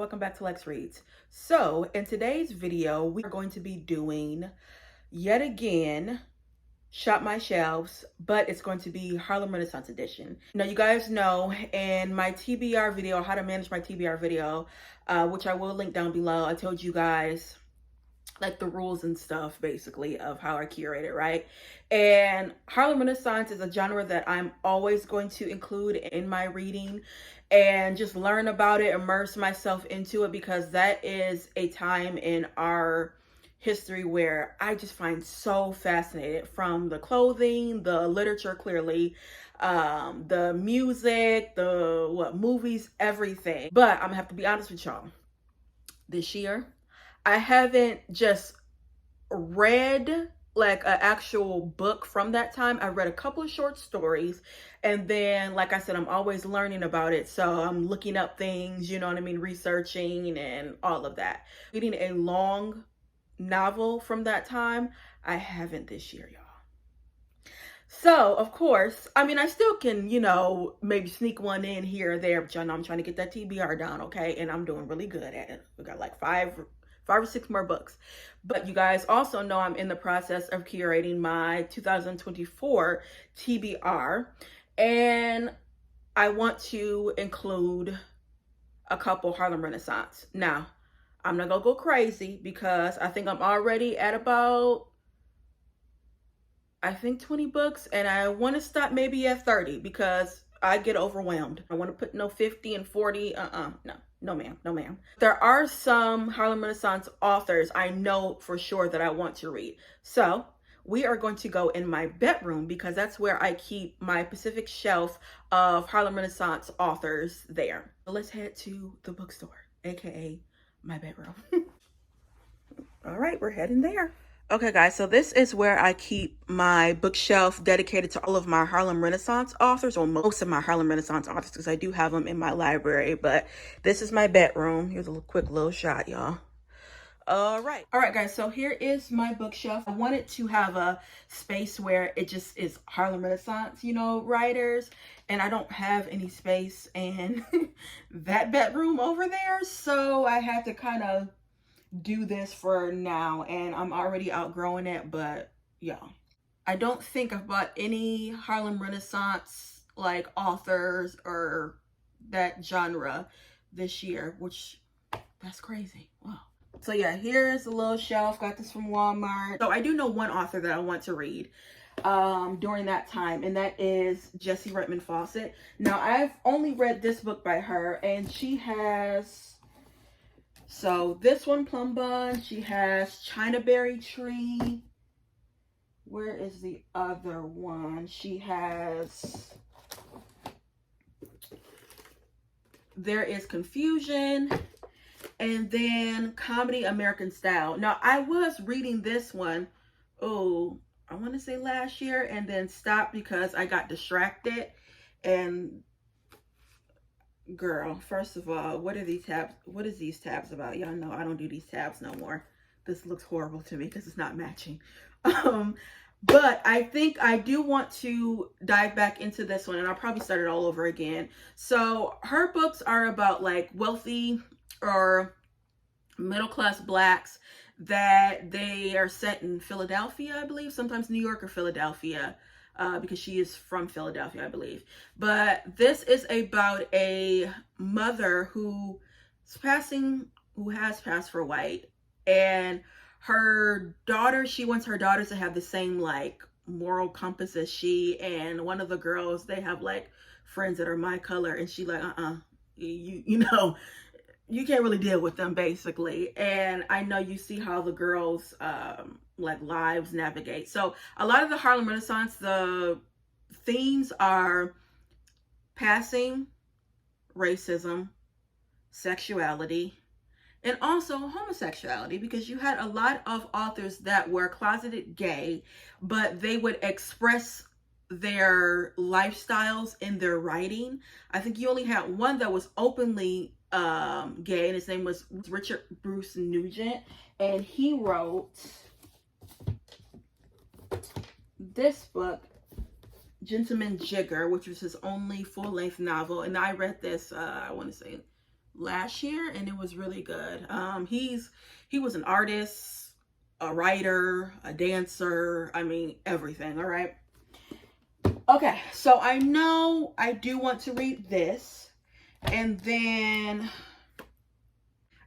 welcome back to Lex Reads. So in today's video, we are going to be doing yet again Shop My Shelves, but it's going to be Harlem Renaissance edition. Now you guys know in my TBR video, how to manage my TBR video, which I will link down below, I told you guys like the rules and stuff basically of how I curate it, right? And Harlem Renaissance is a genre that I'm always going to include in my reading and just learn about it, immerse myself into it, because that is a time in our history where I just find so fascinated, from the clothing, the literature, clearly, the music, the movies, everything. But I'm gonna have to be honest with y'all, this year I haven't just read like an actual book from that time. I read a couple of short stories, and then, like I said, I'm always learning about it. So I'm looking up things, you know what I mean, researching and all of that. Reading a long novel from that time, I haven't this year, y'all. So, of course, I mean, I still can, you know, maybe sneak one in here or there, but y'all know I'm trying to get that TBR down, okay? And I'm doing really good at it. We got like five or six more books. But you guys also know I'm in the process of curating my 2024 TBR, and I want to include a couple Harlem Renaissance. Now, I'm not gonna go crazy because I think I'm already at about, I think 20 books, and I want to stop maybe at 30 because I get overwhelmed. I want to put no 50 and 40. No ma'am, no ma'am. There are some Harlem Renaissance authors I know for sure that I want to read. So we are going to go in my bedroom because that's where I keep my Pacific shelf of Harlem Renaissance authors there. So let's head to the bookstore, aka my bedroom. All right, we're heading there. Okay guys, so this is where I keep my bookshelf dedicated to all of my Harlem Renaissance authors, or most of my Harlem Renaissance authors, because I do have them in my library. But this is my bedroom. Here's a quick little shot, y'all. All right guys, so here is my bookshelf. I wanted to have a space where it just is Harlem Renaissance, you know, writers, and I don't have any space in that bedroom over there, so I had to kind of do this for now, and I'm already outgrowing it. But y'all, I don't think I've bought any Harlem Renaissance like authors or that genre this year, which that's crazy. Wow. So yeah, here's a little shelf. Got this from Walmart. So I do know one author that I want to read during that time, and that is Jessie Redmond Fawcett. Now I've only read this book by her, and she has, so this one, Plum Bun. She has China Berry Tree. Where is the other one? She has There Is Confusion, and then Comedy American Style. Now I was reading this one, oh, I want to say last year, and then stopped because I got distracted. And girl, first of all, what are these tabs? What is these tabs about? Y'all know I don't do these tabs no more. This looks horrible to me because it's not matching. But I think I do want to dive back into this one, and I'll probably start it all over again. So her books are about like wealthy or middle-class Blacks that they are set in Philadelphia, I believe, sometimes New York or Philadelphia. Because she is from Philadelphia, I believe. But this is about a mother who has passed for white, and her daughter, she wants her daughters to have the same like moral compass as she. And one of the girls, they have like friends that are my color, and she like, you know, you can't really deal with them basically. And I know you see how the girls like lives navigate. So a lot of the Harlem Renaissance, the themes are passing, racism, sexuality, and also homosexuality, because you had a lot of authors that were closeted gay, but they would express their lifestyles in their writing. I think you only had one that was openly gay, and his name was Richard Bruce Nugent, and he wrote this book, Gentleman Jigger, which was his only full-length novel. And I read this, I want to say last year, and it was really good. He was an artist, a writer, a dancer, I mean everything. All right. Okay, so I know I do want to read this, and then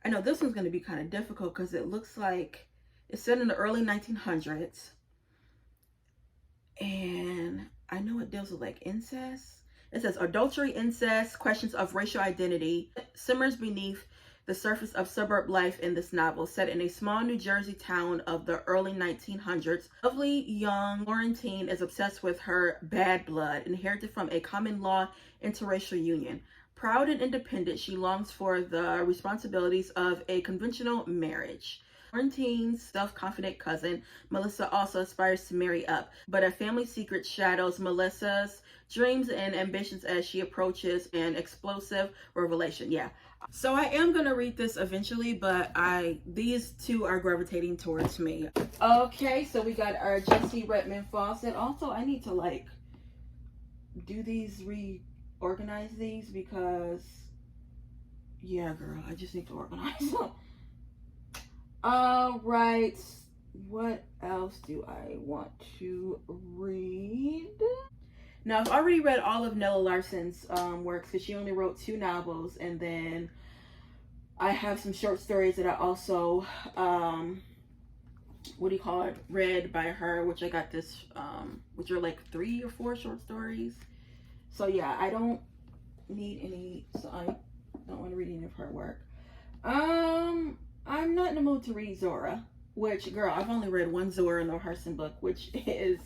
I know this one's going to be kind of difficult because it looks like it's set in the early 1900s, and I know it deals with like incest. It says adultery, incest, questions of racial identity simmers beneath the surface of suburb life in this novel, set in a small New Jersey town of the early 1900s. Lovely young Florentine is obsessed with her bad blood, inherited from a common law interracial union. Proud and independent, she longs for the responsibilities of a conventional marriage. Florentine's self-confident cousin, Melissa, also aspires to marry up, but a family secret shadows Melissa's dreams and ambitions as she approaches an explosive revelation. Yeah. So I am going to read this eventually, but these two are gravitating towards me. Okay, so we got our Jesse Redmond Fawcett. Also, I need to like do these, reorganize these because, yeah, girl, I just need to organize them. All right, what else do I want to read? Now, I've already read all of Nella Larsen's works because she only wrote 2 novels, and then I have some short stories that I also, read by her, which I got this, which are like 3 or 4 short stories. So yeah, I don't need any, so I don't want to read any of her work. I'm not in the mood to read Zora, which, girl, I've only read 1 Zora Neale Hurston book, which is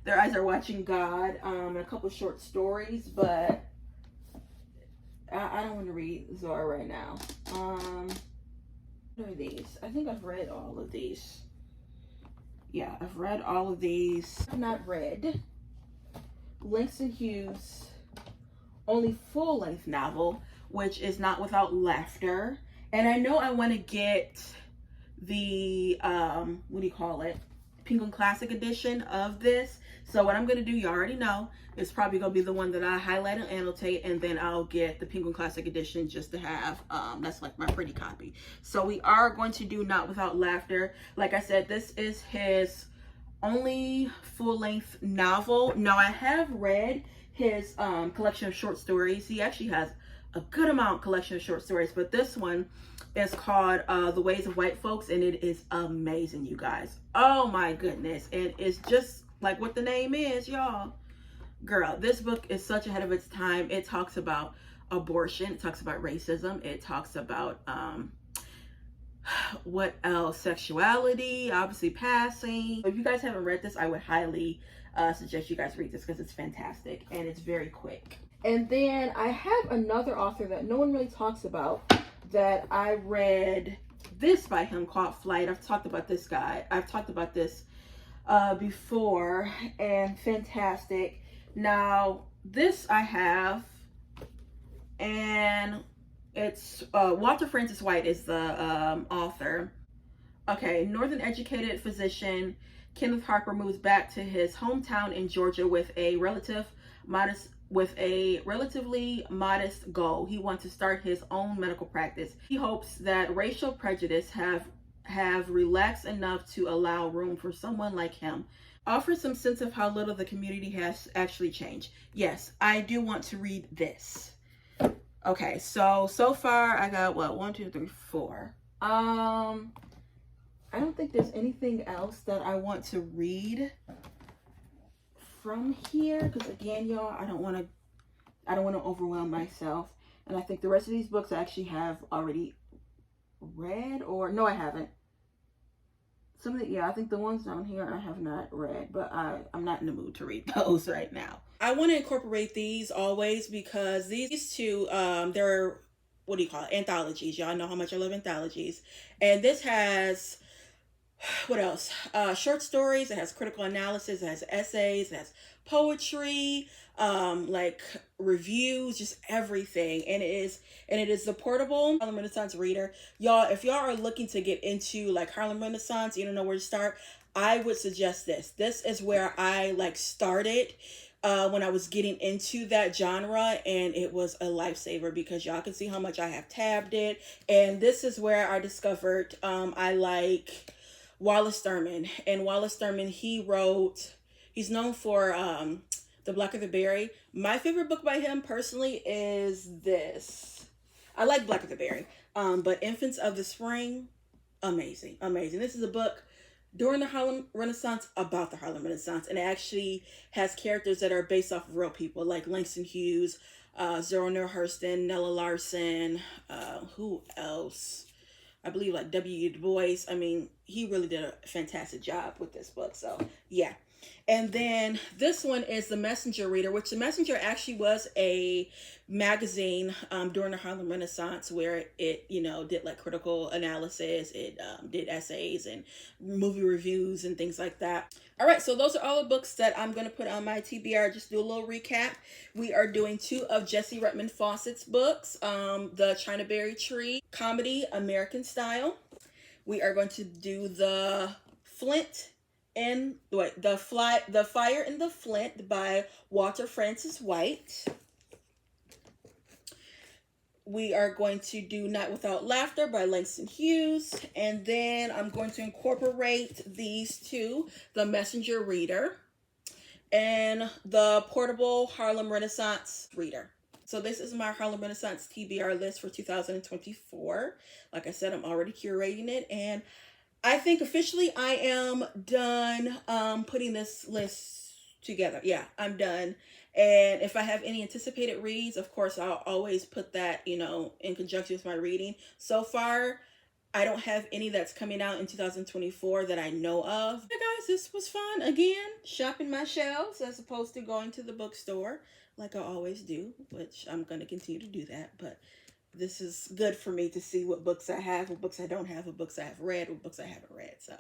Their Eyes Are Watching God, and a couple short stories, but I don't want to read Zora right now. What are these? I think I've read all of these. Yeah, I've read all of these. I've not read Langston Hughes' only full-length novel, which is Not Without Laughter. And I know I want to get the, Penguin Classic edition of this. So what I'm going to do, you already know, is probably going to be the one that I highlight and annotate, and then I'll get the Penguin Classic edition just to have, that's like my pretty copy. So we are going to do Not Without Laughter. Like I said, this is his only full-length novel. Now, I have read his collection of short stories. He actually has a good amount collection of short stories, but this one is called The Ways of White Folks, and it is amazing, you guys. Oh my goodness. And it's just like what the name is, y'all. Girl, this book is such ahead of its time. It talks about abortion, it talks about racism, it talks about what else, sexuality, obviously passing. If you guys haven't read this, I would highly suggest you guys read this because it's fantastic and it's very quick. And then I have another author that no one really talks about that I read this by him called Flight. I've talked about this guy. I've talked about this before, and fantastic. Now, this I have, and it's Walter Francis White is the author. Okay, Northern educated physician Kenneth Harper moves back to his hometown in Georgia with a relatively modest goal. He wants to start his own medical practice. He hopes that racial prejudice have relaxed enough to allow room for someone like him. Offers some sense of how little the community has actually changed. Yes, I do want to read this. Okay, so far I got what, 1, 2, 3, 4. I don't think there's anything else that I want to read from here, because again, y'all, I don't want to overwhelm myself. And I think the rest of these books I actually have already read, or no, I haven't. Some of the, yeah, I think the ones down here I have not read, but I'm not in the mood to read those right now. I want to incorporate these always because these two, they're, what do you call it, anthologies. Y'all know how much I love anthologies. And this has, what else? Short stories. It has critical analysis. It has essays. It has poetry, like reviews, just everything. And it is the portable Harlem Renaissance reader. Y'all, if y'all are looking to get into like Harlem Renaissance, you don't know where to start, I would suggest this. This is where I like started. when I was getting into that genre, and it was a lifesaver because y'all can see how much I have tabbed it. And this is where I discovered I like Wallace Thurman. And Wallace Thurman, he's known for The Blacker the Berry. My favorite book by him personally is this. I like Blacker the Berry, but Infants of the Spring, amazing, amazing. This is a book during the Harlem Renaissance, about the Harlem Renaissance, and it actually has characters that are based off of real people, like Langston Hughes, Zora Neale Hurston, Nella Larson, who else? I believe like W. Du Bois. I mean, he really did a fantastic job with this book. So yeah. And then this one is The Messenger Reader, which The Messenger actually was a magazine during the Harlem Renaissance where it, did like critical analysis. It did essays and movie reviews and things like that. All right, so those are all the books that I'm going to put on my TBR. Just do a little recap. We are doing 2 of Jessie Redmond Fawcett's books, The China Berry Tree comedy, American Style. We are going to do the Fire in the Flint by Walter Francis White. We are going to do Not Without Laughter by Langston Hughes. And then I'm going to incorporate these 2, The Messenger Reader and the Portable Harlem Renaissance Reader. So this is my Harlem Renaissance TBR list for 2024. Like I said, I'm already curating it, and I think officially I am done putting this list together. Yeah, I'm done. And if I have any anticipated reads, of course, I'll always put that, in conjunction with my reading. So far, I don't have any that's coming out in 2024 that I know of. Hey guys, this was fun. Again, shopping my shelves as opposed to going to the bookstore like I always do, which I'm going to continue to do that. But this is good for me to see what books I have, what books I don't have, what books I have read, what books I haven't read. So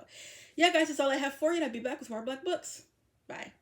yeah, guys, that's all I have for you. And I'll be back with more Black books. Bye.